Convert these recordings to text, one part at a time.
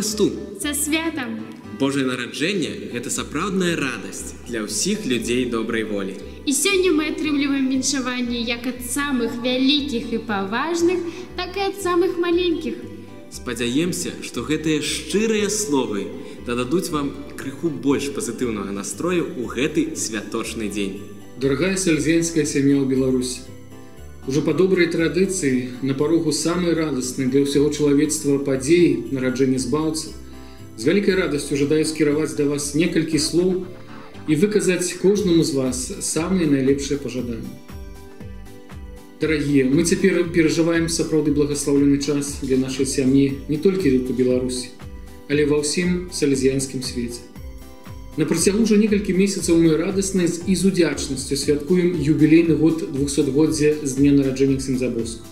Христу! Са святам! Божае нараджэнне – гэта сапраўдная радасць для ўсіх людзей добрай волі. І сёння мы атрымліваем віншаванні як ад самых вялікіх і паважных, так і ад самых маленькіх. Спадзяемся, што гэтыя шчырыя словы дададуць вам крыху больш пазітыўнага настрою ў гэты святочны дзень. Дорогая сальезианская семья ў Беларусі, уже по доброй традиции на порогу самой радостной для всего человечества падзеі нараджэння збаўцы з вялікай радасцю жадаю скіраваць да вас некалькі слоў і выказаць кожнаму з вас самыя найлепшыя пажаданні. Дарагія, мы цяпер перажываем сапраўды благаслаўлены час для нашай сям'і не толькі тут у Беларусі, але ва ўсім салезіянскім свеце. На працягу ўжо некалькі месяцаў мы радасна і з удзячнасцю святкуем юбілейны год 200годдзя з дня нараджэння Ксяндза-Боску.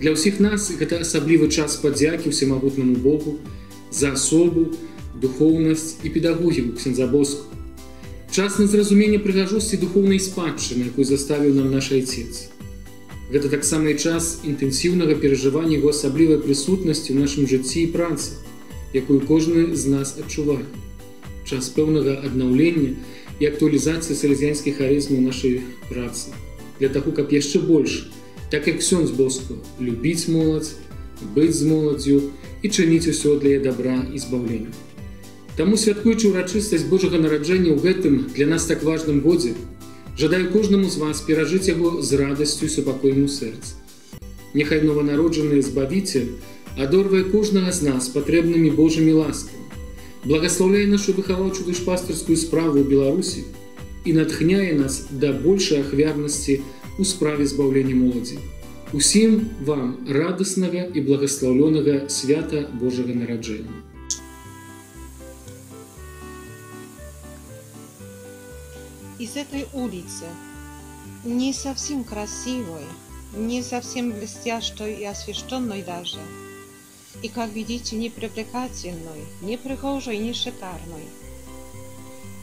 Для ўсіх нас гэта асаблівы час падзякі ўсемагутнаму Богу за асобу, духоўнасць і педагогіку Ксяндза-Боску. Час на зразуменне прыгажосці духоўнай спадчыны, якую заставіў нам наш айцец. Гэта таксама і час інтэнсіўнага перажывання яго асаблівай прысутнасці ў нашым жыцці і працы, якую кожны з нас адчувае. Час пэўнага аднаўлення і актуалізацыі салезіянскіх харызмаў у нашай працы. Для таго, каб яшчэ больш, так як Ксёндз Боску, любіць моладзь, быць з моладзю і чыніць усё для яе дабра і збаўлення. Таму, святкуючы ўрачыстасць Божага нараджэння ў гэтым для нас так важным годзе, жадаю кожнаму з вас перажыць яго з радасцю і супакоем у сэрцы. Няхай нованароджаны Збавіцель адорвае кожнага з нас патрэбнымі Божымі ласкамі, благаслаўляе нашу выхаваўчую душпастырскую справу ў Беларусі і натхняе нас да большай ахвярнасці ў справе збаўлення моладзі. Усім вам радаснага і благаслаўлёнага свята Божага нараджэння. Из этой улицы, не совсем красивой, не совсем блестящей и освещенной даже, и, как видите, не привлекательной, не прихожей, не шикарной,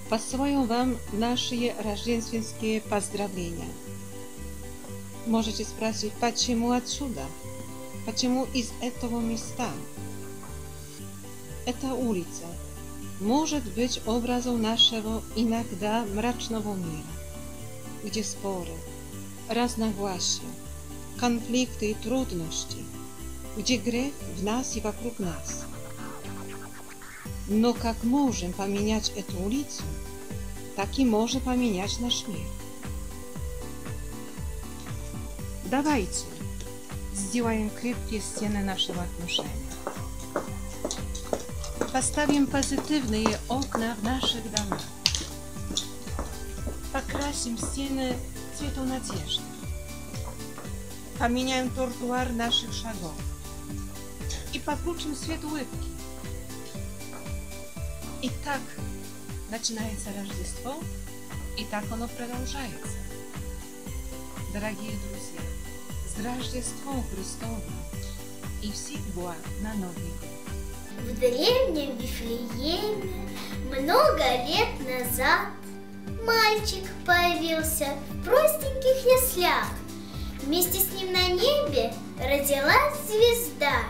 посылаем вам наши рождественские поздравления. Можете спросить, почему отсюда? Почему из этого места? Эта улица может быть образом нашего иногда мрачного мира, где споры, разногласия, конфликты и трудности, где грех в нас и вокруг нас. Но как можем поменять эту улицу, так и можем поменять наш мир. Давайте сделаем крепкие стены нашего отношения. Поставим позитивные окна в наших домах. Покрасим стены цветом надежды. Поменяем тротуар наших шагов. И покрутим свет улыбки. И так начинается Рождество, и так оно продолжается. Дорогие друзья, с Рождеством Христовым и всех благ на Новый год. В древнем Вифлееме много лет назад мальчик появился в простеньких яслях. Вместе с ним на небе родилась звезда.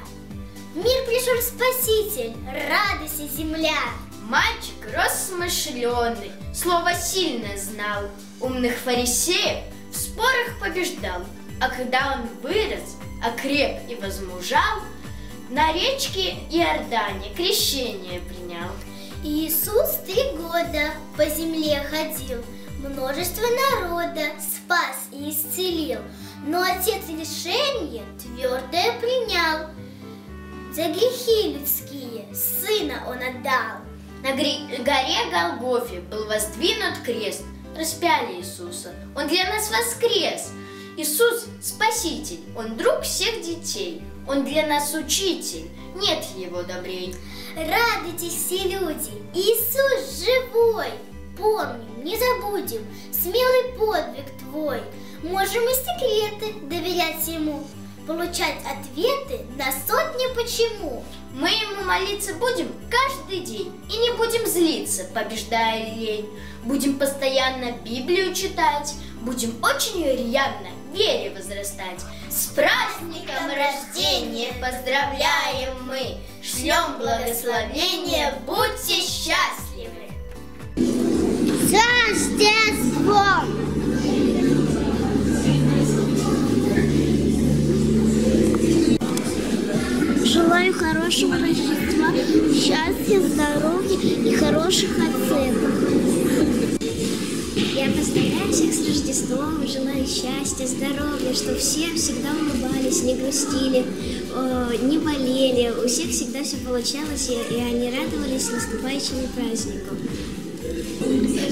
В мир пришел Спаситель, радуйся, земля. Мальчик рос смышленый, слово сильно знал, умных фарисеев в спорах побеждал. А когда он вырос, окреп и возмужал, на речке Иордане крещение принял. Иисус 3 года по земле ходил, множество народа спас и исцелил. Но Отец решение твердое принял. За грехи людские Сына Он отдал. На горе Голгофе был воздвинут крест, распяли Иисуса, Он для нас воскрес. Иисус – Спаситель, Он друг всех детей, Он для нас учитель, нет Его добрей. Радуйтесь все люди, Иисус живой. Помним, не забудем смелый подвиг Твой. Можем и секреты доверять Ему, получать ответы на сотни почему. Мы Ему молиться будем каждый день и не будем злиться, побеждая лень. Будем постоянно Библию читать, будем очень рьяно вере возрастать. С праздником рождения поздравляем мы, шлем благословения, будьте счастливы! С Рождеством! Желаю хорошего Рождества, счастья, здоровья и хороших оценок. Я поздравляю всех с Рождеством, желаю счастья, здоровья, чтобы все всегда улыбались, не грустили, не болели, у всех всегда все получалось, и они радовались наступающему празднику.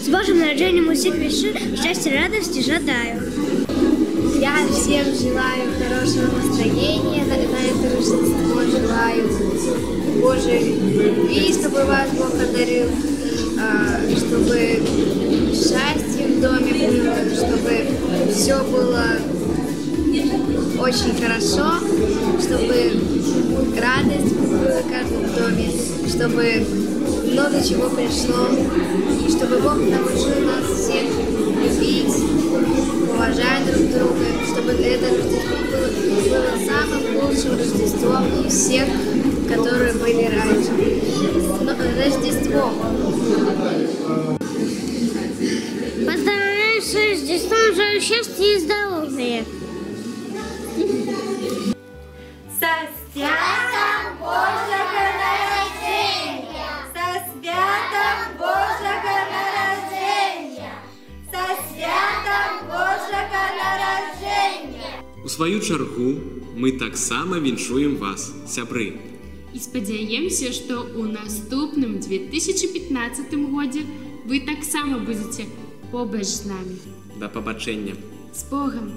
С Божьим рождением усіх віщу, счастья, радости жадаю. Я всем желаю хорошего настроения, на это Рождество желаю Божьей любви, чтобы вас Бог одарил, чтобы счастье в доме было, чтобы все было очень хорошо, чтобы радость была в каждом доме, чтобы много чего пришло, и чтобы Бог научил нас всех любить, уважать друг друга, чтобы это Рождество было самым лучшим Рождеством из всех, которые были раньше. Рождество! Поздравляю с Рождеством, желаю счастья и здоровья. Со святом Божьего народження! Со святом Божьего народження! Со святом Божьего народження! У сваю чаргу ми таксама віншуємо вас, сябры. І спадзяемся, што ў наступным 2015 годзе вы таксама будзеце побач з намі. Да пабачэння. З Богам!